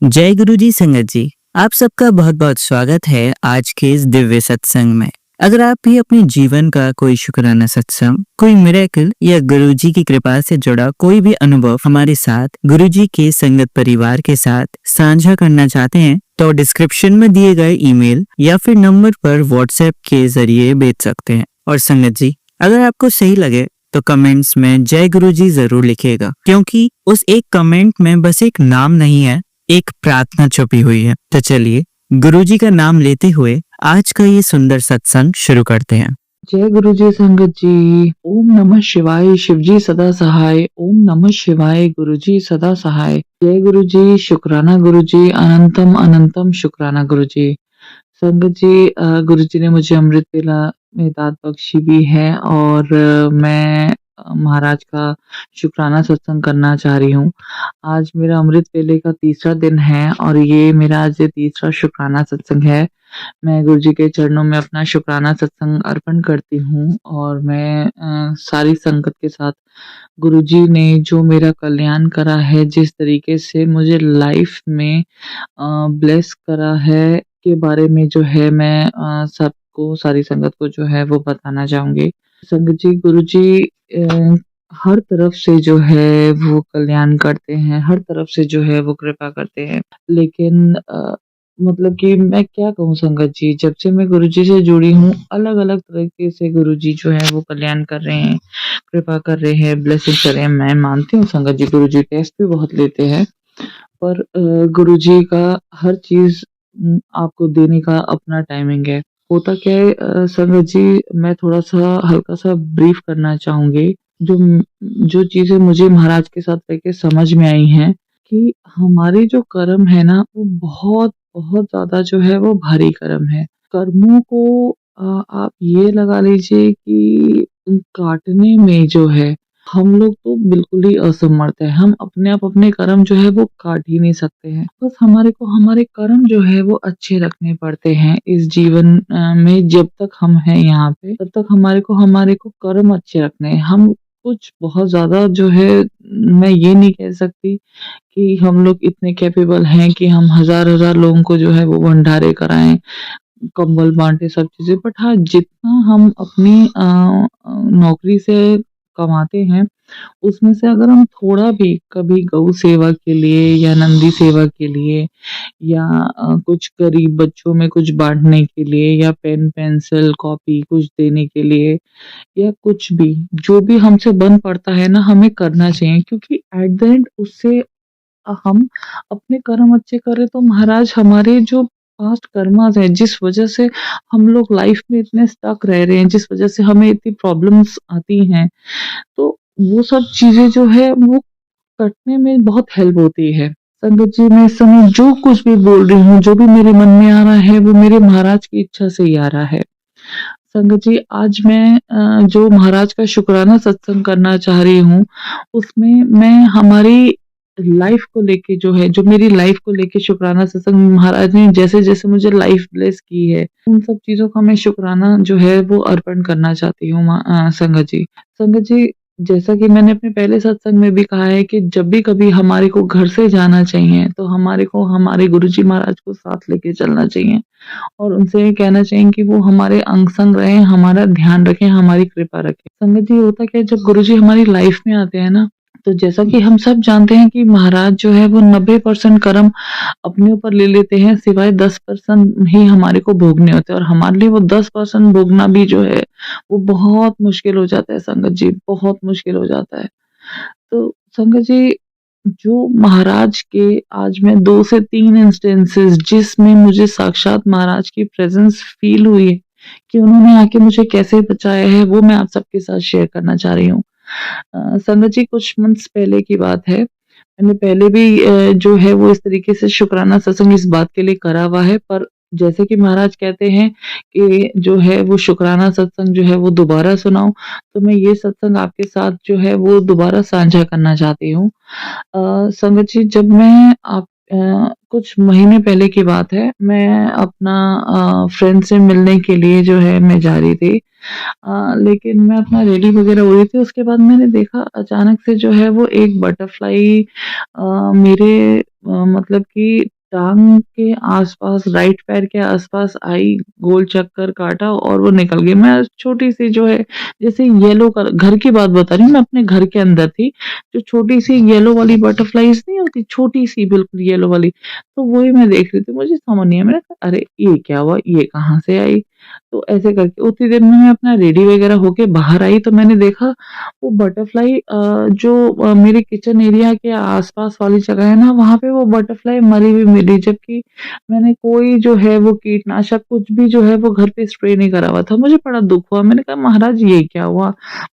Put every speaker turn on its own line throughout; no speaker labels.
जय गुरु जी संगत जी। आप सबका बहुत बहुत स्वागत है आज के इस दिव्य सत्संग में। अगर आप भी अपने जीवन का कोई शुक्राना सत्संग, कोई मिरेकल या गुरु जी की कृपा से जुड़ा कोई भी अनुभव हमारे साथ गुरु जी के संगत परिवार के साथ साझा करना चाहते हैं तो डिस्क्रिप्शन में दिए गए ईमेल या फिर नंबर पर व्हाट्सएप के जरिए भेज सकते हैं। और संगत जी, अगर आपको सही लगे तो कमेंट्स में जय गुरु जी जरूर लिखिएगा, क्योंकि उस एक कमेंट में बस एक नाम नहीं है, एक प्रार्थना छुपी हुई है। तो चलिए गुरुजी का नाम लेते हुए आज का ये सुंदर सत्संग शुरू करते हैं।
जय गुरु जी संगत जी। ओम नमः शिवाय। शिव जी सदा सहाय। ओम नमः शिवाय। गुरु जी सदा सहाय। जय गुरु जी। शुक्राना गुरु जी। अनंतम अनंतम शुक्राना गुरु जी। संगत जी, गुरु जी ने मुझे अमृत वेला में दात बख्शी भी है और मैं महाराज का शुक्राना सत्संग करना चाह रही हूँ। आज मेरा अमृत वेले का तीसरा दिन है और ये मेरा आज ये तीसरा शुक्राना सत्संग है। मैं गुरु जी के चरणों में अपना शुक्राना सत्संग अर्पण करती हूँ और मैं सारी संगत के साथ गुरु जी ने जो मेरा कल्याण करा है, जिस तरीके से मुझे लाइफ में ब्लेस करा है के बारे में जो है मैं सबको, सारी संगत को जो है वो बताना चाहूँगी। संगत जी, गुरु जी हर तरफ से जो है वो कल्याण करते हैं, हर तरफ से जो है वो कृपा करते हैं। लेकिन मतलब कि मैं क्या कहूँ संगत जी, जब से मैं गुरुजी से जुड़ी हूँ, अलग-अलग तरीके से गुरुजी जो है वो कल्याण कर रहे हैं, कृपा कर रहे हैं, ब्लेसिंग कर रहे हैं। मैं मानती हूँ संगत जी, गुरुजी टेस्ट भी बहुत लेते हैं, पर गुरुजी का हर चीज़ आपको देने का अपना टाइमिंग है। होता क्या है संगत जी, मैं थोड़ा-सा हल्का-सा ब्रीफ करना चाहूँगी। जो जो चीज़ें मुझे महाराज के साथ रह के समझ में आई हैं कि हमारे जो कर्म है ना, वो बहुत बहुत ज़्यादा जो है वो भारी कर्म है। कर्मों को आप ये लगा लीजिए कि काटने में जो है, हम लोग तो बिल्कुल ही असमर्थ हैं। हम अपने आप अपने कर्म जो है वो काट ही नहीं सकते हैं। बस हमारे को हमारे कर्म जो है वो अच्छे रखने पड़ते हैं इस जीवन में। जब तक हम हैं यहाँ पे, तब तक हमारे को कर्म अच्छे रखने हैं। हम कुछ बहुत ज़्यादा जो है, मैं ये नहीं कह सकती कि हम लोग इतने कैपेबल हैं कि हम हज़ार-हज़ार लोगों को जो है वो भंडारे कराएँ, कंबल बाँटे, सब चीज़ें। बट हाँ, जितना हम अपनी नौकरी से कमाते हैं, उसमें से अगर हम थोड़ा भी कभी गौ सेवा के लिए या नंदी सेवा के लिए या कुछ गरीब बच्चों में कुछ बाँटने के लिए या पेन, पेंसिल, कॉपी कुछ देने के लिए या कुछ भी, जो भी हमसे बन पड़ता है ना, हमें करना चाहिए, क्योंकि एट द एंड उससे हम अपने कर्म अच्छे करें तो महाराज हमारे जो पास्ट कर्मास हैं, जिस वजह से हम लोग लाइफ में इतने स्टक रह रहे हैं, जिस वजह से हमें इतनी प्रॉब्लम्स आती हैं, तो वो सब चीज़ें जो है वो कटने में बहुत हेल्प होती है। संगत जी, मैं इस समय जो कुछ भी बोल रही हूँ, जो भी मेरे मन में आ रहा है, वो मेरे महाराज की इच्छा से ही आ रहा है। संगत जी, आज मैं जो महाराज का शुक्राना सत्संग करना चाह रही हूँ, उसमें मैं हमारी लाइफ को लेके जो है, जो मेरी लाइफ को लेके शुक्राना सत्संग महाराज ने जैसे-जैसे मुझे लाइफ ब्लेस की है, उन सब चीज़ों का मैं शुक्राना जो है वो अर्पण करना चाहती हूँ संगत जी। संगत जी, जैसा कि मैंने अपने पहले सत्संग में भी कहा है कि जब भी कभी हमारे को घर से जाना चाहिए, तो हमारे को हमारे गुरुजी महाराज को साथ लेके चलना चाहिए और उनसे ये कहना चाहिए कि वो हमारे अंग-संग रहें, हमारा ध्यान रखें, हमारी कृपा रखें। संगत जी, होता क्या है, जब गुरुजी हमारी लाइफ में आते हैं ना, तो जैसा कि हम सब जानते हैं कि महाराज जो है वो 90% कर्म अपने ऊपर ले लेते हैं, सिवाय 10% ही हमारे को भोगने होते हैं और हमारे लिए वो 10% भोगना भी जो है वो बहुत मुश्किल हो जाता है संगत जी, बहुत मुश्किल हो जाता है। तो संगत जी, जो महाराज के आज मैं 2 से 3 इंस्टेंसेस जिसमें मुझे साक्षात महाराज की प्रेज़ेंस फ़ील हुई है कि उन्होंने आके मुझे कैसे बचाया है, वो मैं आप सबके साथ शेयर करना चाह रही हूँ। संगत जी, कुछ मंथ्स पहले की बात है। मैंने पहले भी जो है वो इस तरीके से शुक्राना सत्संग इस बात के लिए करा हुआ है, पर जैसे कि महाराज कहते हैं कि जो है वो शुक्राना सत्संग जो है वो दोबारा सुनाओ, तो मैं ये सत्संग आपके साथ जो है वो दोबारा साझा करना चाहती हूँ। संगत जी, जब मैं कुछ महीने पहले की बात है, मैं अपना फ्रेंड से मिलने के लिए जो है मैं जा रही थी। लेकिन मैं अपना रेडी वगैरह हो रही थी, उसके बाद मैंने देखा अचानक से जो है वो एक बटरफ्लाई मेरे मतलब कि टांग के आसपास, राइट पैर के आसपास आई, गोल चक्कर काटा और वो निकल गई। मैं छोटी सी जो है, जैसे येलो कलर, घर की बात बता रही हूँ, मैं अपने घर के अंदर थी, जो छोटी सी येलो वाली बटरफ्लाईज नहीं होती, छोटी सी बिल्कुल येलो वाली, तो वही मैं देख रही थी, मुझे समझ नहीं आया, मैंने कहा अरे ये क्या हुआ, ये कहाँ से आई। तो ऐसे करके उतनी देर में मैं अपना रेडी वगैरह होके बाहर आई, तो मैंने देखा वो बटरफ्लाई जो मेरे किचन एरिया के आसपास वाली जगह है ना, वहां पे वो बटरफ्लाई मरी हुई मिली, जबकि मैंने कोई जो है वो कीटनाशक कुछ भी जो है वो घर पे स्प्रे नहीं करा हुआ था। मुझे बड़ा दुख हुआ, मैंने कहा महाराज ये क्या हुआ,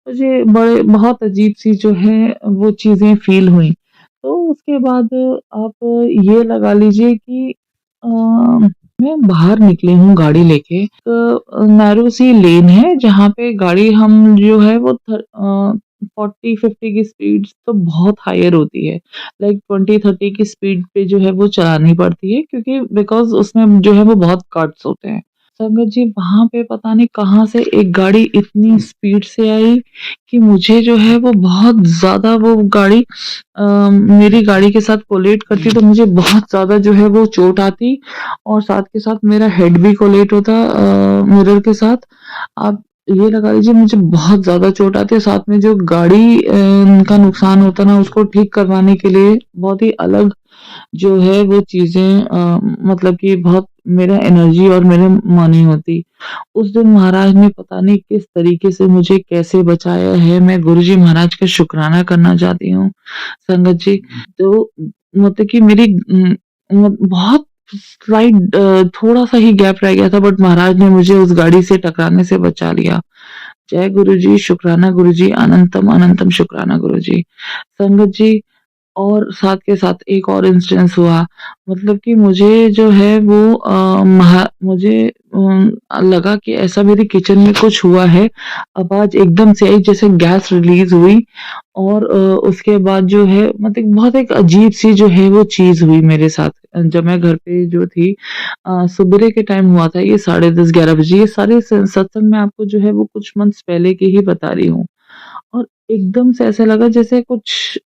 मुझे बड़े बहुत अजीब सी जो है वो चीजें फील हुई। तो उसके बाद आप ये लगा लीजिए कि मैं बाहर निकली हूँ गाड़ी लेके, नैरो सी लेन है जहाँ पे गाड़ी हम जो है वो 40-50 की स्पीड तो बहुत हायर होती है, लाइक 20-30 की स्पीड पे जो है वो चलानी पड़ती है, क्योंकि बिकॉज उसमें जो है वो बहुत कट्स होते हैं। संगत जी वहां पे पता नहीं कहाँ से एक गाड़ी इतनी स्पीड से आई कि मुझे जो है वो बहुत ज्यादा वो गाड़ी मेरी गाड़ी के साथ कोलेट करती, तो मुझे बहुत ज्यादा जो है वो चोट आती, और साथ के साथ मेरा हेड भी कोलेट होता मिरर के साथ। आप ये लगा लीजिए मुझे बहुत ज्यादा चोट आती है, साथ में जो गाड़ी का नुकसान होता ना, उसको ठीक करवाने के लिए बहुत ही अलग जो है वो चीजें मतलब कि बहुत मेरा एनर्जी और मेरे मनी होती। उस दिन महाराज ने पता नहीं किस तरीके से मुझे कैसे बचाया है, मैं गुरुजी महाराज का शुक्राना करना चाहती हूँ संगत जी। तो मतलब कि मेरी बहुत स्लाइड थोड़ा सा ही गैप रह गया था, बट महाराज ने मुझे उस गाड़ी से टकराने से बचा लिया। जय गुरुजी, शुक्राना गुरुजी, अनंतम अनंतम शुक्राना गुरुजी। संगत जी और साथ के साथ एक और इंस्टेंस हुआ, मतलब कि मुझे जो है वो मुझे लगा कि ऐसा मेरे किचन में कुछ हुआ है। आवाज एकदम से आई जैसे गैस रिलीज हुई, और उसके बाद जो है मतलब बहुत एक अजीब सी जो है वो चीज हुई मेरे साथ। जब मैं घर पे जो थी, सुबह के टाइम हुआ था, ये 10:30-11 बजे, ये सारे सत्संग मैं आपको जो है वो कुछ मंथ्स पहले के ही बता रही हूँ। और एकदम से ऐसा लगा जैसे कुछ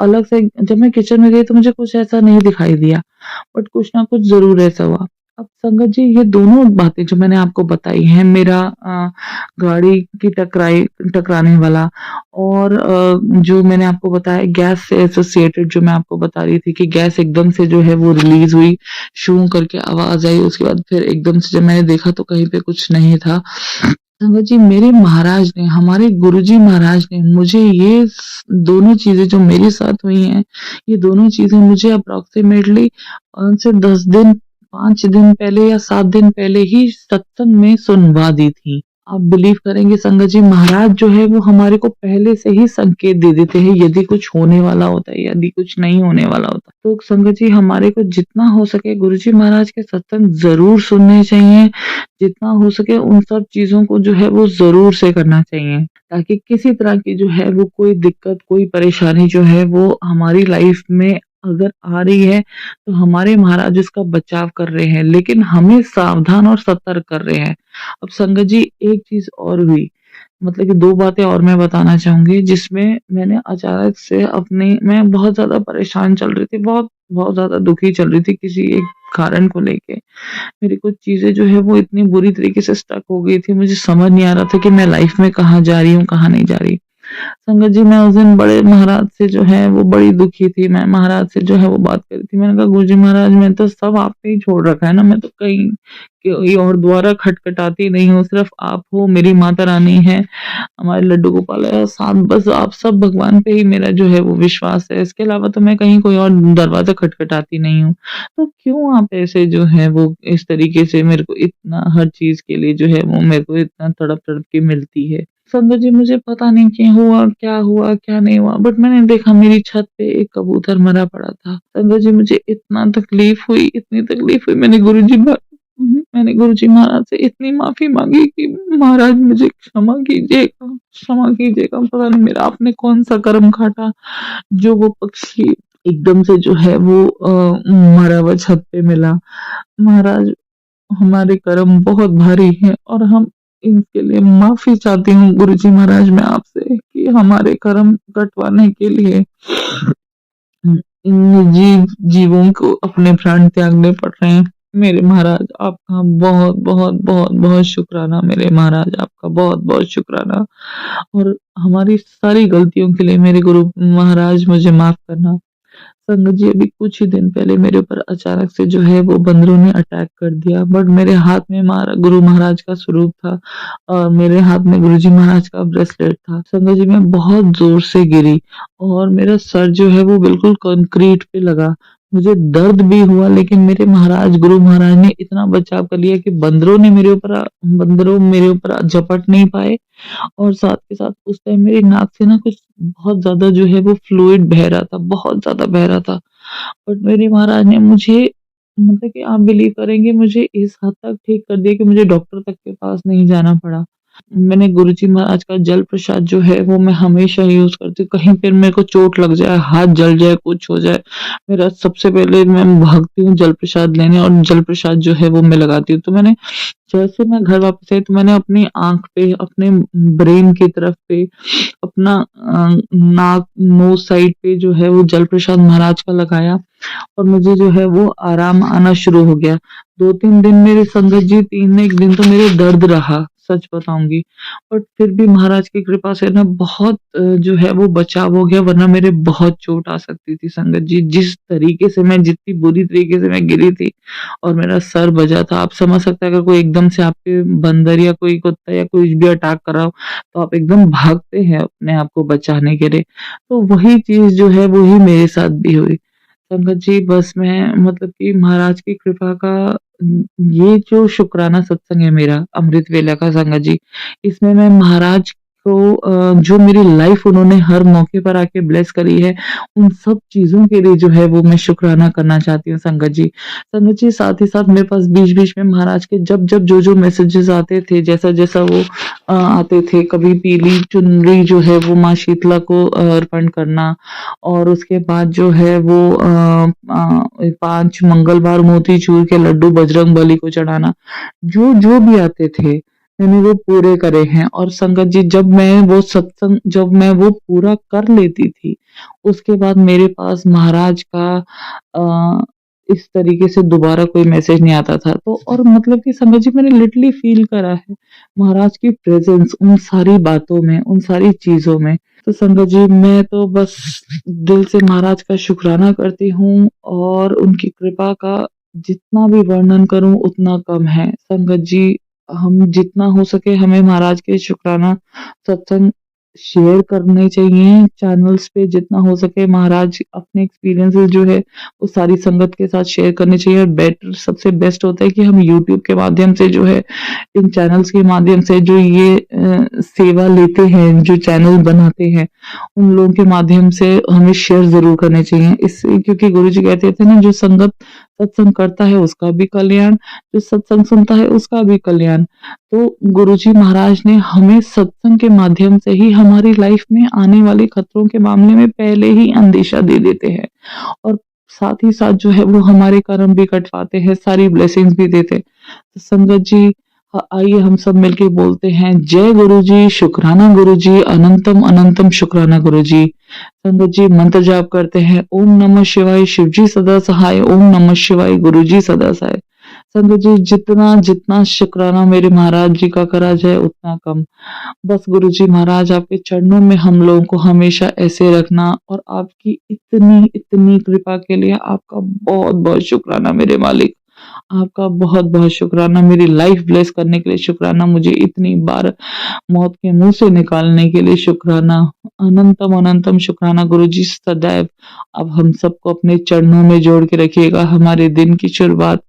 अलग से, जब मैं किचन में गई तो मुझे कुछ ऐसा नहीं दिखाई दिया, बट कुछ ना कुछ ज़रूर ऐसा हुआ। अब संगत जी ये दोनों बातें जो मैंने आपको बताई हैं, मेरा गाड़ी की टकराने वाला, और जो मैंने आपको बताया गैस से एसोसिएटेड, जो मैं आपको बता रही थी कि गैस एकदम से जो है वो रिलीज़ हुई, शूं करके आवाज़ आई, उसके बाद फिर एकदम से जब मैंने देखा तो कहीं पे कुछ नहीं था। संगत जी मेरे महाराज ने, हमारे गुरुजी महाराज ने मुझे ये दोनों चीजें जो मेरे साथ हुई हैं, ये दोनों चीजें मुझे अप्रोक्सीमेटली 5 से 10 दिन, 5 दिन पहले या 7 दिन पहले ही सत्संग में सुनवा दी थी। आप बिलीव करेंगे संगत जी, महाराज जो है वो हमारे को पहले से ही संकेत दे देते हैं यदि कुछ होने वाला होता है, यदि कुछ नहीं होने वाला होता। तो संगत जी हमारे को जितना हो सके गुरुजी महाराज के सत्संग जरूर सुनने चाहिए, जितना हो सके उन सब चीज़ों को जो है वो ज़रूर से करना चाहिए, ताकि किसी तरह की जो है वो कोई दिक्कत, कोई परेशानी जो है वो हमारी लाइफ में अगर आ रही है, तो हमारे महाराज उसका बचाव कर रहे हैं, लेकिन हमें सावधान और सतर्क कर रहे हैं। अब संगत जी एक चीज़ और हुई, मतलब कि 2 बातें और मैं बताना चाहूँगी, जिसमें मैंने अचानक से मैं बहुत ज़्यादा परेशान चल रही थी, बहुत बहुत ज़्यादा दुखी चल रही थी किसी एक कारण को लेके। मेरी कुछ चीज़ें जो है वो इतनी बुरी तरीके से स्टक हो गई थी, मुझे समझ नहीं आ रहा था कि मैं लाइफ में कहाँ जा रही हूँ, कहाँ नहीं जा रही। संगत जी मैं उस दिन बड़े महाराज से जो है वो बड़ी दुखी थी, मैं महाराज से जो है वो बात कर रही थी। मैंने कहा गुरुजी महाराज मैं तो सब आप पे ही छोड़ रखा है ना, मैं तो कहीं कोई और द्वारा खटखटाती नहीं हूँ, सिर्फ आप हो, मेरी माता रानी है, हमारे लड्डू गोपाल है, साथ बस आप सब भगवान पे ही मेरा जो है वो विश्वास है, इसके अलावा तो मैं कहीं कोई और दरवाजा खटखटाती नहीं हूँ। तो क्यों आप ऐसे जो है वो इस तरीके से मेरे को इतना हर चीज के लिए जो है वो मेरे को इतना तड़प तड़प के मिलती है। संगत जी मुझे पता नहीं हुआ, क्या नहीं हुआ, बट मैंने देखा मेरी छत पे एक कबूतर मरा पड़ा था। संगत जी मुझे इतना तकलीफ हुई, इतनी तकलीफ हुई, मैंने गुरुजी महाराज से इतनी माफी मांगी कि महाराज मुझे क्षमा कीजिएगा, पता नहीं मेरा आपने कौन सा कर्म काटा, जो वो पक्षी एकदम से जो है वो मरा हुआ छत पे मिला। महाराज हमारे कर्म बहुत भारी हैं, और हम इनके लिए माफी चाहती हूँ गुरुजी महाराज मैं आपसे, कि हमारे कर्म कटवाने के लिए इन जीवों को अपने प्राण त्यागने पड़ रहे हैं। मेरे महाराज आपका बहुत बहुत बहुत बहुत शुक्राना, मेरे महाराज आपका बहुत बहुत शुक्राना। और हमारी सारी गलतियों के लिए मेरे गुरु महाराज मुझे माफ करना। संगत जी, अभी कुछ ही दिन पहले मेरे ऊपर अचानक से जो है वो बंदरों ने अटैक कर दिया, बट मेरे हाथ में गुरु महाराज का स्वरूप था और मेरे हाथ में गुरुजी महाराज का ब्रेसलेट था। संगत जी, मैं बहुत जोर से गिरी और मेरा सर जो है वो बिल्कुल कंक्रीट पे लगा। मुझे दर्द भी हुआ, लेकिन मेरे महाराज गुरु महाराज ने इतना बचाव कर लिया कि बंदरों मेरे ऊपर झपट नहीं पाए। और साथ के साथ उस टाइम मेरी नाक से ना कुछ बहुत ज़्यादा जो है वो फ्लूइड बह रहा था, बहुत ज़्यादा बह रहा था। बट मेरे महाराज ने मुझे, मतलब कि आप बिलीव करेंगे, मुझे इस हद तक ठीक कर दिया कि मुझे डॉक्टर तक के पास नहीं जाना पड़ा। मैंने गुरुजी महाराज का जल प्रसाद जो है वो मैं हमेशा यूज़ करती हूँ। कहीं पे मेरे को चोट लग जाए, हाथ जल जाए, कुछ हो जाए, मेरा सबसे पहले मैं भागती हूँ जल प्रसाद लेने और जल प्रसाद जो है वो मैं लगाती हूँ। तो मैंने, जैसे मैं घर वापस आई तो मैंने अपनी आँख पे, अपने ब्रेन की तरफ पे, अपना नाक, नोज़ साइड पे जो है वो जल प्रसाद महाराज का लगाया और मुझे जो है वो आराम आना शुरू हो गया। 2-3 दिन मेरे संगत जी, 3 एक दिन तो मेरे दर्द रहा, सच बताऊँगी। बट फिर भी महाराज की कृपा से ना बहुत जो है वो बचाव हो गया, वरना मेरे बहुत चोट आ सकती थी संगत जी। जिस तरीके से मैं, जितनी बुरी तरीके से मैं गिरी थी और मेरा सर बजा था, आप समझ सकते हैं अगर कोई एकदम से आपके बंदर या कोई कुत्ता या कुछ भी अटैक कर रहा हो, तो आप एकदम भागते हैं अपने आप को बचाने के लिए। तो वही चीज़ जो है वही मेरे साथ भी हुई। संगत जी, बस मैं, मतलब कि महाराज की कृपा का ये जो शुक्राना सत्संग है मेरा अमृत वेला का संगत जी, इसमें मैं महाराज को जो मेरी लाइफ उन्होंने हर मौके पर आके ब्लेस करी है, उन सब चीज़ों के लिए जो है वो मैं शुक्राना करना चाहती हूँ संगत जी। संगत जी, साथ ही साथ मेरे पास बीच-बीच में महाराज के जब-जब, जो-जो मैसेजेस आते थे, जैसा-जैसा वो आते थे, कभी पीली चुनरी जो है वो माँ शीतला को अर्पण करना, और उसके बाद जो है वो 5 मंगलवार मोतीचूर के लड्डू बजरंगबली को चढ़ाना। जो भी आते थे, मैंने वो पूरे करे हैं। और संगत जी, जब मैं वो पूरा कर लेती थी, उसके बाद मेरे पास महाराज का अ, इस तरीके से दोबारा कोई मैसेज नहीं आता था। तो और मतलब कि संगत जी, मैंने लिटरली फ़ील करा है महाराज की प्रेज़ेंस उन सारी बातों में, उन सारी चीज़ों में। तो संगत जी, मैं तो बस दिल से महाराज का शुक्राना करती हूँ और उनकी कृपा का जितना भी वर्णन करूँ उतना कम है। संगत जी, हम जितना हो सके हमें महाराज के शुक्राना सत्संग शेयर करने चाहिए चैनल्स पे, जितना हो सके महाराज अपने एक्सपीरियंसेस जो है वो सारी संगत के साथ शेयर करने चाहिए। और सबसे बेस्ट होता है कि हम यूट्यूब के माध्यम से जो है, इन चैनल्स के माध्यम से जो ये सेवा लेते हैं, जो चैनल बनाते हैं, उन लोगों के माध्यम से हमें शेयर ज़रूर करने चाहिए। इससे, क्योंकि गुरुजी कहते थे ना, जो संगत सत्संग करता है उसका भी कल्याण, जो सत्संग सुनता है उसका भी कल्याण। तो गुरुजी महाराज ने हमें सत्संग के माध्यम से ही हमारी लाइफ में आने वाले खतरों के मामले में पहले ही अंदेशा दे देते हैं, और साथ ही साथ जो है वो हमारे कर्म भी कटवाते हैं, सारी ब्लेसिंग्स भी देते हैं। तो संगत जी, आइए हम सब मिलके बोलते हैं, जय गुरुजी, शुक्राना गुरुजी, अनंतम अनंतम शुक्राना गुरुजी। संगत जी, मंत्र जाप करते हैं, ओम नमः शिवाय, शिवजी सदा सहाय, ओम नमः शिवाय, गुरुजी सदा सहाय। संगत जी, जितना जितना शुक्राना मेरे महाराज जी का करा जाए उतना कम। बस गुरुजी महाराज, आपके चरणों में हम लोगों को हमेशा ऐसे रखना, और आपकी इतनी इतनी कृपा के लिए आपका बहुत बहुत शुक्राना मेरे मालिक। आपका बहुत बहुत शुक्राना, मेरी लाइफ ब्लेस करने के लिए शुक्राना, मुझे इतनी बार मौत के मुंह से निकालने के लिए शुक्राना, अनंतम अनंतम शुक्राना गुरुजी। सदैव अब हम सबको अपने चरणों में जोड़ के रखिएगा। हमारे दिन की शुरुआत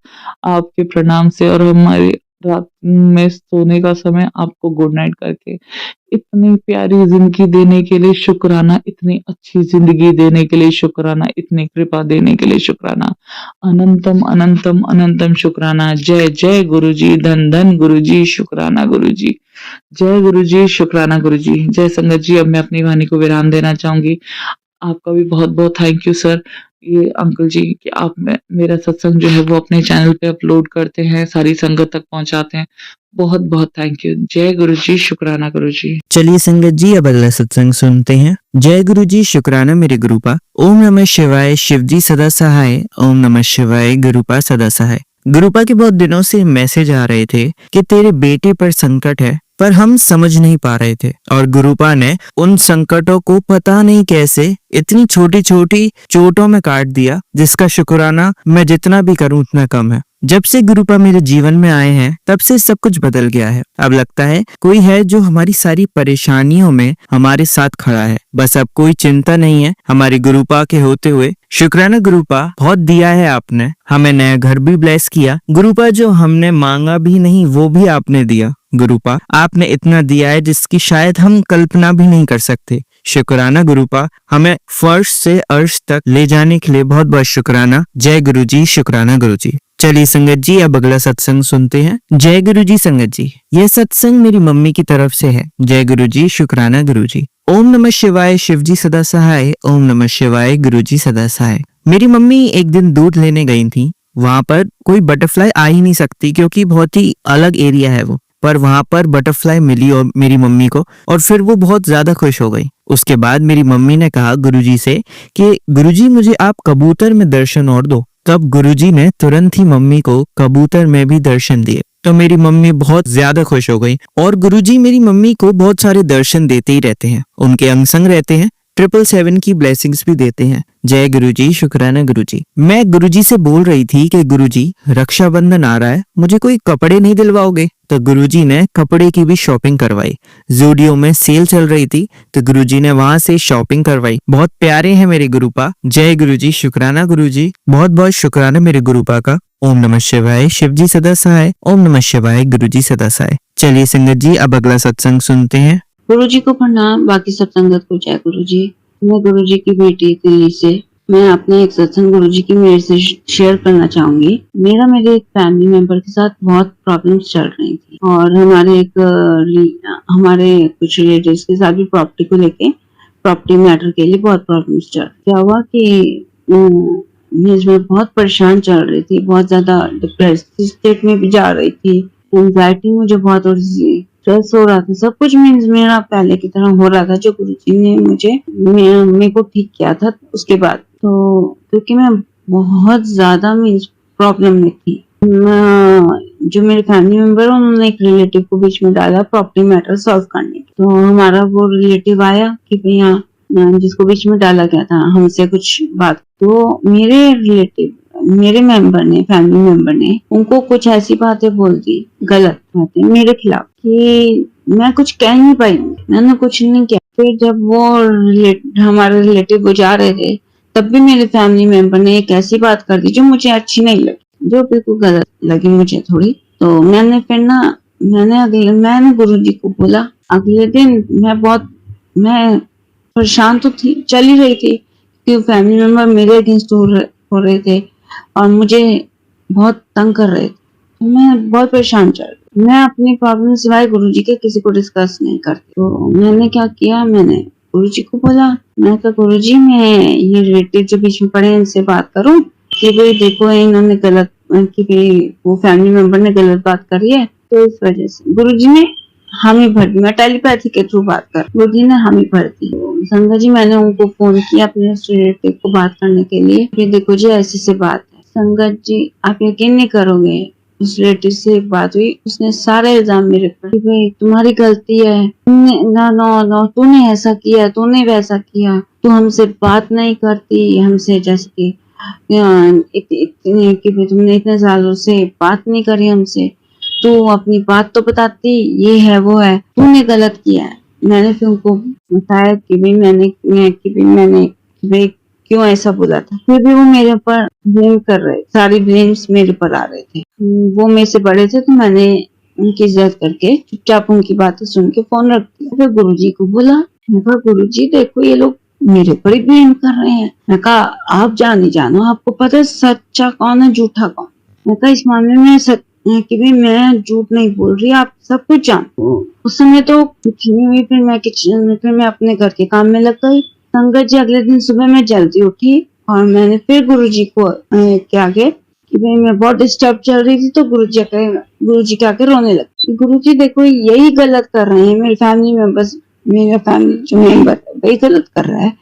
आपके प्रणाम से, और हमारे रात में सोने का समय आपको गुड नाइट करके, इतनी प्यारी जिंदगी देने के लिए शुक्राना, इतनी अच्छी जिंदगी देने के लिए शुक्राना, इतनी कृपा देने के लिए शुक्राना, अनंतम अनंतम अनंतम शुक्राना। जय जय गुरुजी, धन धन गुरुजी, शुक्राना गुरुजी। जय गुरुजी, शुक्राना गुरुजी। जय संगत जी, अब मैं अपनी वाणी को विराम देना चाहूंगी। आपका भी बहुत बहुत थैंक यू सर, ये अंकल जी कि आप मेरा सत्संग जो है वो अपने चैनल पे अपलोड करते हैं, सारी संगत तक पहुंचाते हैं। बहुत बहुत थैंक यू। जय गुरु जी, शुक्राना गुरु जी।
चलिए संगत जी अब अगला सत्संग सुनते हैं। जय गुरु जी, शुक्राना मेरे गुरुपा। ओम नमः शिवाय, शिव जी सदा सहाय। ओम नमः शिवाय, गुरुपा सदा सहाय। गुरुपा के बहुत दिनों से मैसेज आ रहे थे कि तेरे बेटे पर संकट है, पर हम समझ नहीं पा रहे थे, और गुरुपा ने उन संकटों को पता नहीं कैसे इतनी छोटी छोटी चोटों में काट दिया, जिसका शुक्राना मैं जितना भी करूं उतना कम है। जब से गुरुपा मेरे जीवन में आए हैं तब से सब कुछ बदल गया है। अब लगता है कोई है जो हमारी सारी परेशानियों में हमारे साथ खड़ा है। बस अब कोई चिंता नहीं है हमारी गुरुपा के होते हुए। शुक्राना गुरुपा, बहुत दिया है आपने, हमें नया घर भी ब्लेस किया। गुरुपा, जो हमने मांगा भी नहीं वो भी आपने दिया। गुरुपा, आपने इतना दिया है जिसकी शायद हम कल्पना भी नहीं कर सकते। शुक्राना गुरुपा, हमें फर्श से अर्श तक ले जाने के लिए बहुत बहुत शुक्राना। जय गुरु जी, शुक्राना गुरु जी। चलिए संगत जी अब अगला सत्संग सुनते हैं। जय गुरु जी संगत जी, यह सत्संग मेरी मम्मी की तरफ से है। जय गुरु जी, शुक्राना गुरु जी। ओम नमः शिवाय, शिव जी सदा सहाय। ओम नमः शिवाय, गुरु जी सदा सहाय। मेरी मम्मी एक दिन दूध लेने गई थी। वहां पर कोई बटरफ्लाई आ ही नहीं सकती क्योंकि बहुत ही अलग एरिया है वो, पर वहां पर बटरफ्लाई मिली और मेरी मम्मी को, और फिर वो बहुत ज्यादा खुश हो गई। उसके बाद मेरी मम्मी ने कहा गुरुजी से कि गुरुजी मुझे आप कबूतर में दर्शन और दो। तब गुरुजी ने तुरंत ही मम्मी को कबूतर में भी दर्शन दिए, तो मेरी मम्मी बहुत ज्यादा खुश हो गई। और गुरुजी मेरी मम्मी को बहुत सारे दर्शन देते ही रहते हैं, उनके अंग संग रहते हैं, 777 की ब्लेसिंग्स भी देते हैं। जय गुरुजी, शुक्राना गुरुजी। मैं गुरुजी से बोल रही थी कि गुरुजी रक्षाबंधन आ रहा है, मुझे कोई कपड़े नहीं दिलवाओगे? तो गुरुजी ने कपड़े की भी शॉपिंग करवाई। ज़ूडियो में सेल चल रही थी तो गुरुजी ने वहां से शॉपिंग करवाई। बहुत प्यारे हैं मेरे गुरुपा। जय गुरुजी, शुक्राना गुरुजी। बहुत बहुत शुक्राना मेरे गुरुपा का। ओम नमः शिवाय, शिव जी सदा सहाय। ओम नमः शिवाय, गुरुजी सदा सहाय। चलिए संगत जी अब अगला सत्संग सुनते हैं।
गुरु जी को प्रणाम, बाकी सब संगत को जय गुरु जी। मैं गुरु जी की बेटी दिल्ली से, मैं अपने एक सत्संग गुरु जी की मेरे से शेयर करना चाहूंगी। मेरे एक फैमिली मेंबर के साथ बहुत प्रॉब्लम्स चल रही थी, और हमारे कुछ रिलेटिव्स के साथ भी प्रॉपर्टी मैटर के लिए बहुत प्रॉब्लम्स चल। क्या हुआ कि मैं बहुत परेशान चल रही थी, बहुत ज्यादा डिप्रेस स्टेट में भी जा रही थी, एंजाइटी मुझे बहुत हो रही थी, स्ट्रेस हो रहा था, सब कुछ मीन्स मेरा पहले की तरह हो रहा था जो गुरुजी ने मेरे को ठीक किया था उसके बाद। तो क्योंकि मैं बहुत ज्यादा मीन्स प्रॉब्लम में थी, जो मेरे फैमिली मेंबर उन्होंने एक रिलेटिव को बीच में डाला प्रॉपर्टी मैटर सॉल्व करने। तो हमारा वो रिलेटिव आया कि भैया जिसको बीच में डाला गया था हमसे कुछ बात, तो मेरे फैमिली मेंबर ने उनको कुछ ऐसी बातें बोल दी, गलत बातें मेरे खिलाफ, कि मैं कुछ कह नहीं पाई, मैंने कुछ नहीं किया। फिर जब हमारे रिलेटिव वो जा रहे थे तब भी मेरे फैमिली मेंबर ने एक ऐसी बात कर दी जो मुझे अच्छी नहीं लगी, जो बिल्कुल गलत लगी मुझे थोड़ी। तो मैंने गुरुजी को बोला। अगले दिन मैं परेशान तो थी, चल ही रही थी कि फैमिली मेंबर मेरे अगेंस्ट हो रहे थे और मुझे बहुत तंग कर रहे थे, तो मैं बहुत परेशान चल रही। मैं अपनी प्रॉब्लम सिवाय गुरुजी के किसी को डिस्कस नहीं करती। तो मैंने क्या किया, मैंने गुरुजी को बोला, मैं कहा गुरुजी मैं ये रिलेटिव जो बीच में पड़े हैं इनसे बात करूं कि भाई देखो इन्होंने गलत, कि भाई वो फैमिली मेंबर ने गलत बात करी है, तो इस वजह से गुरुजी ने हामी भर दी। मैं टेलीपैथी के थ्रू बात कर, गुरुजी ने हामी भर दी। संगत जी मैंने उनको फोन किया अपने रिलेटिव को बात करने के लिए, फिर देखो जी ऐसी से बात है। संगत जी आप यकीन नहीं करोगे, उस रिलेटिव से एक बात हुई, उसने सारे इल्जाम मेरे पर कि भाई तुम्हारी गलती है, तूने ऐसा किया, तूने वैसा किया, तू हमसे बात नहीं करती, हमसे जैसे कि तुमने इतने सालों से बात नहीं करी हमसे, तू अपनी बात तो बताती, ये है वो है, तूने गलत किया है। मैंने फिर उनको बताया कि भाई क्यों ऐसा बोला था। फिर भी वो मेरे ऊपर ब्लेम कर रहे, सारी ब्लेम्स मेरे ऊपर आ रहे थे। वो मेरे से बड़े थे तो मैंने उनकी इज्जत करके चुपचाप उनकी बातें सुन के फोन रख दिया। फिर गुरुजी को बोला, मैं कहा गुरुजी देखो ये लोग मेरे ऊपर ही ब्लेम कर रहे हैं। मैं कहा आप जानो, आपको पता है सच्चा कौन है झूठा कौन। मैं कहा इस मामले में कि भाई मैं झूठ नहीं बोल रही, आप सब कुछ जानते हो। उस समय तो कुछ नहीं हुई, फिर मैं अपने घर के काम में लग गई। संगत जी अगले दिन सुबह मैं जल्दी उठी और मैंने फिर गुरुजी को के आगे कि भाई मैं बहुत डिस्टर्ब चल रही थी, तो गुरुजी के आगे रोने लगी। गुरुजी देखो यही गलत कर रहे हैं, मेरे फैमिली मेंबर्स, मेरा फैमिली जो मेंबर है वही गलत कर रहा है,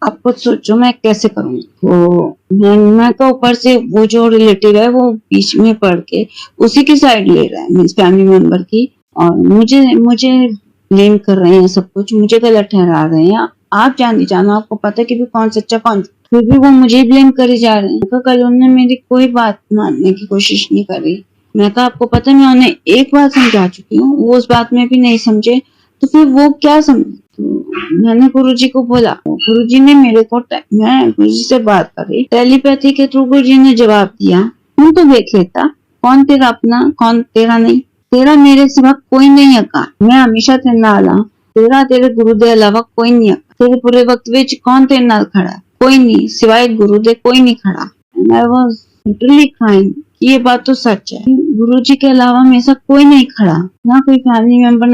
आप खुद सोचो मैं कैसे करूंगी। तो मैं का ऊपर से वो जो रिलेटिव है वो बीच में पड़ के उसी की साइड ले रहा है, मीन्स फैमिली मेंबर की, और मुझे ब्लेम कर रहे हैं, सब कुछ मुझे गलत ठहरा रहे हैं। आप जानो, आपको पता है कि भी कौन सच्चा कौन, फिर भी वो मुझे ब्लेम करे जा रहे हैं। कल उन्होंने मेरी कोई बात मानने की कोशिश नहीं करी। मैं कहा आपको पता है मैं उन्हें एक बार समझा चुकी हूँ, वो उस बात में भी नहीं समझे, तो फिर वो क्या समझे। तो मैंने गुरुजी को बोला, गुरुजी ने मेरे को, मैं गुरुजी से बात करी टेलीपैथी के थ्रू, गुरुजी ने जवाब दिया, तू तो देख लेता कौन तेरा अपना कौन तेरा नहीं, तेरा मेरे सिवा कोई नहीं है, मैं हमेशा तेरे नाल हाँ, तेरा तेरे गुरु दे अलावा कोई नहीं है, तेरे पूरे वक्त विच कौन तेरे नाल खड़ा, कोई नहीं, सिवाय गुरु दे कोई नहीं खड़ा। And I was literally crying, ये बात तो सच है, गुरुजी के अलावा मेरे साथ कोई नहीं खड़ा, ना कोई फैमिली मेंबर,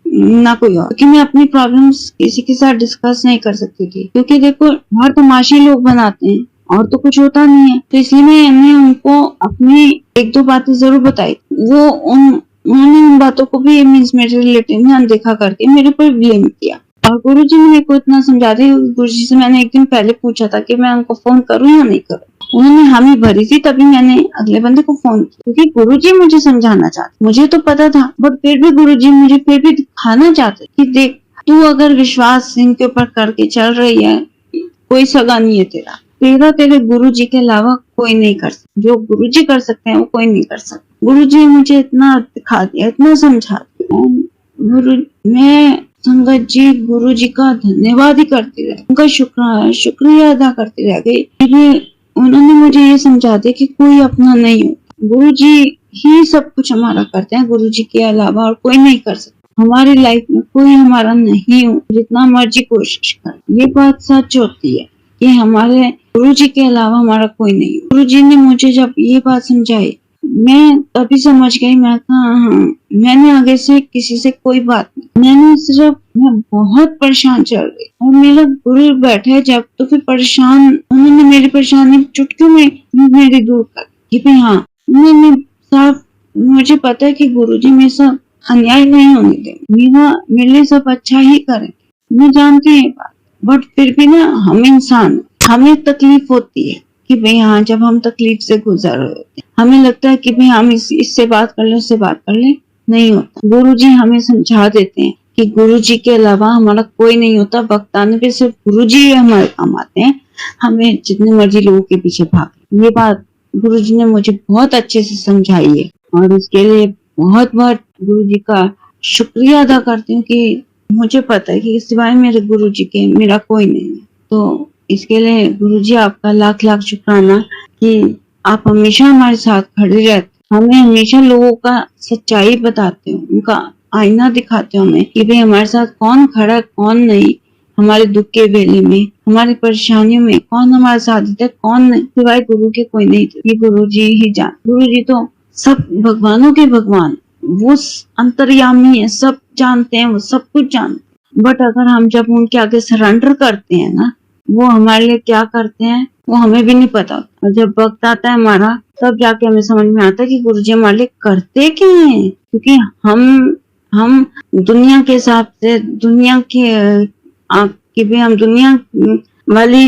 ना कोई और, क्योंकि मैं अपनी प्रॉब्लम्स किसी के साथ डिस्कस नहीं कर सकती थी, क्योंकि देखो हर तमाशे लोग बनाते हैं और तो कुछ होता नहीं है, तो इसलिए मैंने उनको अपनी एक दो बातें जरूर बताई। वो उन्होंने उन बातों को भी मीन्स मेरे रिलेटिव ने अनदेखा करके मेरे पर ब्लेम किया। और गुरुजी ने मेरे को इतना समझा दिया, गुरुजी से मैंने एक दिन पहले पूछा था कि मैं उनको फोन करूं या नहीं करूं, उन्होंने हामी भरी थी, तभी मैंने अगले बंदे को फोन किया, क्योंकि गुरुजी मुझे समझाना चाहते, मुझे तो पता था, बट फिर भी गुरुजी मुझे फिर भी दिखाना चाहते कि देख तू अगर विश्वास इनके ऊपर करके चल रही है, कोई सगा नहीं है तेरा, तेरे गुरुजी के अलावा कोई नहीं कर सकता, जो गुरुजी कर सकते हैं वो कोई नहीं कर सकता। गुरुजी ने मुझे इतना दिखा दिया, इतना समझा दिया, मैं संगत जी गुरुजी का धन्यवाद ही करती रही, उनका शुक्रिया अदा करती रह गई। उन्होंने मुझे ये समझा दिया कि कोई अपना नहीं होता, गुरुजी ही सब कुछ हमारा करते हैं, गुरुजी के अलावा और कोई नहीं कर सकता, हमारी लाइफ में कोई हमारा नहीं हो, जितना मर्जी कोशिश कर। ये बात सच होती है कि हमारे गुरुजी के अलावा हमारा कोई नहीं। गुरुजी ने मुझे जब ये बात समझाई, मैं तभी समझ गई, मैं कहा हाँ, मैंने आगे से किसी से कोई बात नहीं, मैं बहुत परेशान चल रही, और मेरा गुरु बैठे जब, तो फिर परेशान, उन्होंने मेरी परेशानी चुटकियों में मेरी दूर कर कि भाई हाँ, उन्होंने साफ, मुझे पता है कि गुरुजी मेरे साथ अन्याय नहीं होने देंगे, मेरे लिए सब अच्छा ही करेंगे, मैं जानती हूँ बात, बट फिर भी ना हम इंसान, हमें तकलीफ होती है कि भाई हाँ, जब हम तकलीफ से गुजर रहे होते हैं, हमें लगता है कि भाई हम इससे बात कर ले, उससे बात कर ले, नहीं होता। गुरुजी हमें समझा देते हैं कि गुरुजी के अलावा हमारा कोई नहीं होता, वक्त आने पे सिर्फ गुरुजी हमारे काम आते हैं, हमें जितने मर्जी लोगों के पीछे भाग। ये बात गुरुजी ने मुझे बहुत अच्छे से समझाई है, और इसके लिए बहुत बहुत गुरुजी का शुक्रिया अदा करती हूँ कि मुझे पता है कि सिवाय मेरे गुरुजी के मेरा कोई नहीं है। तो इसके लिए गुरुजी आपका लाख लाख शुक्राना कि आप हमेशा हमारे साथ खड़े रहते, हमें हमेशा लोगों का सच्चाई बताते हो, उनका आईना दिखाते हो हमें कि भाई हमारे साथ कौन खड़ा कौन नहीं, हमारे दुख के वेले में, हमारी परेशानियों में कौन हमारे साथ देता है कौन नहीं, सिवाय गुरु के कोई नहीं। ये गुरुजी ही जान, गुरुजी तो सब भगवानों के भगवान, वो अंतर्यामी है, सब जानते हैं, वो सब कुछ जानते हैं, बट अगर हम जब उनके आगे सरेंडर करते हैं ना, वो हमारे लिए क्या करते हैं वो हमें भी नहीं पता, और जब वक्त आता है हमारा, तब जाके हमें समझ में आता है कि गुरुजी हमारे लिए करते क्या हैं, क्योंकि हम दुनिया के हिसाब से, दुनिया के भी हम दुनिया वाली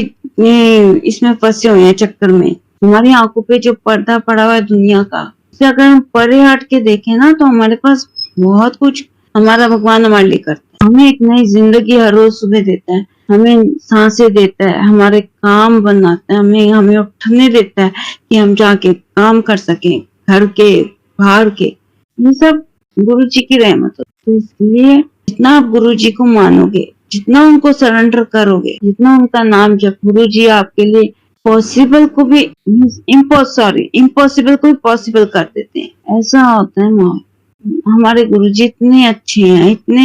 इसमें फंसे हुए हैं चक्कर में, हमारी आंखों पे जो पर्दा पड़ा हुआ है दुनिया का, उससे अगर हम परे हट के देखें ना, तो हमारे पास बहुत कुछ हमारा भगवान हमारे लिए करता है। हमें एक नई जिंदगी हर रोज सुबह देता है, हमें सांसें देता है, हमारे काम बनाता है, हमें उठने देता है कि हम जाके काम कर सकें, घर के बाहर के, ये सब गुरुजी की रहमत है। तो इसलिए जितना आप गुरुजी को मानोगे, जितना उनको सरेंडर करोगे, जितना उनका नाम जब, गुरुजी आपके लिए पॉसिबल को भी इम्पॉसिबल को भी पॉसिबल कर देते हैं। ऐसा होता है माँ, हमारे गुरुजी इतने अच्छे हैं, इतने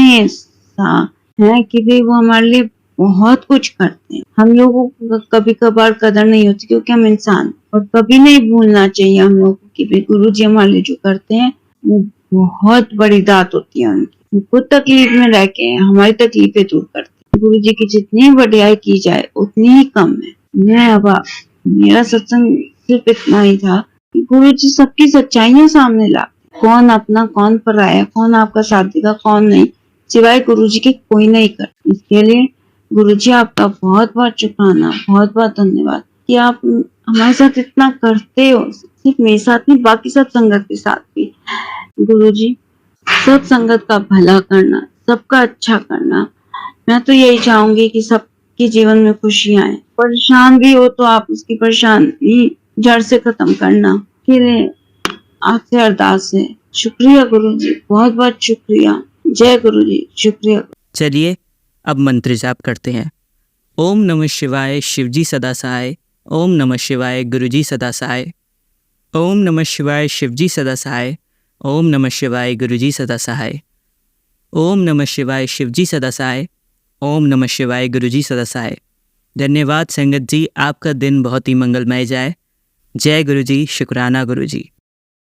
हैं कि भाई वो हमारे लिए बहुत कुछ करते हैं। हम लोगों को कभी कभार कदर नहीं होती क्योंकि हम इंसान, और कभी नहीं भूलना चाहिए हम लोगों को कि भाई गुरुजी हमारे लिए जो करते हैं वो बहुत बड़ी दात होती है उनकी। खुद तकलीफ में रह के हमारी तकलीफें दूर करते हैं। गुरुजी की जितनी बढ़ियाई की जाए उतनी ही कम है। मैं अब मेरा सत्संग सिर्फ इतना ही था कि गुरु जी सबकी सच्चाइयां सामने ला, कौन अपना कौन पराया, कौन आपका साथ देगा कौन नहीं, सिवाय गुरु जी के कोई नहीं कर। इसके लिए गुरु जी आपका बहुत बहुत शुक्राना, बहुत बहुत धन्यवाद कि आप हमारे साथ इतना करते हो, सिर्फ मेरे साथ नहीं बाकी सब संगत के साथ भी। गुरु जी सब संगत का भला करना, सबका अच्छा करना, मैं तो यही चाहूंगी कि सबके जीवन में खुशियां आए। परेशान भी हो तो आप उसकी परेशानी जड़ से खत्म करना के लिए आपसे अरदास है। शुक्रिया गुरु जी, बहुत बहुत शुक्रिया। जय गुरु जी, शुक्रिया।
चलिए अब मंत्र जाप करते हैं। ओम नमः शिवाय शिवजी सदा सहाय। ओम नमः शिवाय गुरुजी सदा सहाय। ओम नमः शिवाय शिवजी सदा सहाय। ओम नमः शिवाय गुरुजी सदा सहाय। ओम नमः शिवाय शिवजी सदा सहाय। ओम नमः शिवाय गुरुजी सदा सहाय। धन्यवाद संगत जी, आपका दिन बहुत ही मंगलमय जाए। जय गुरुजी, शुक्राना गुरुजी।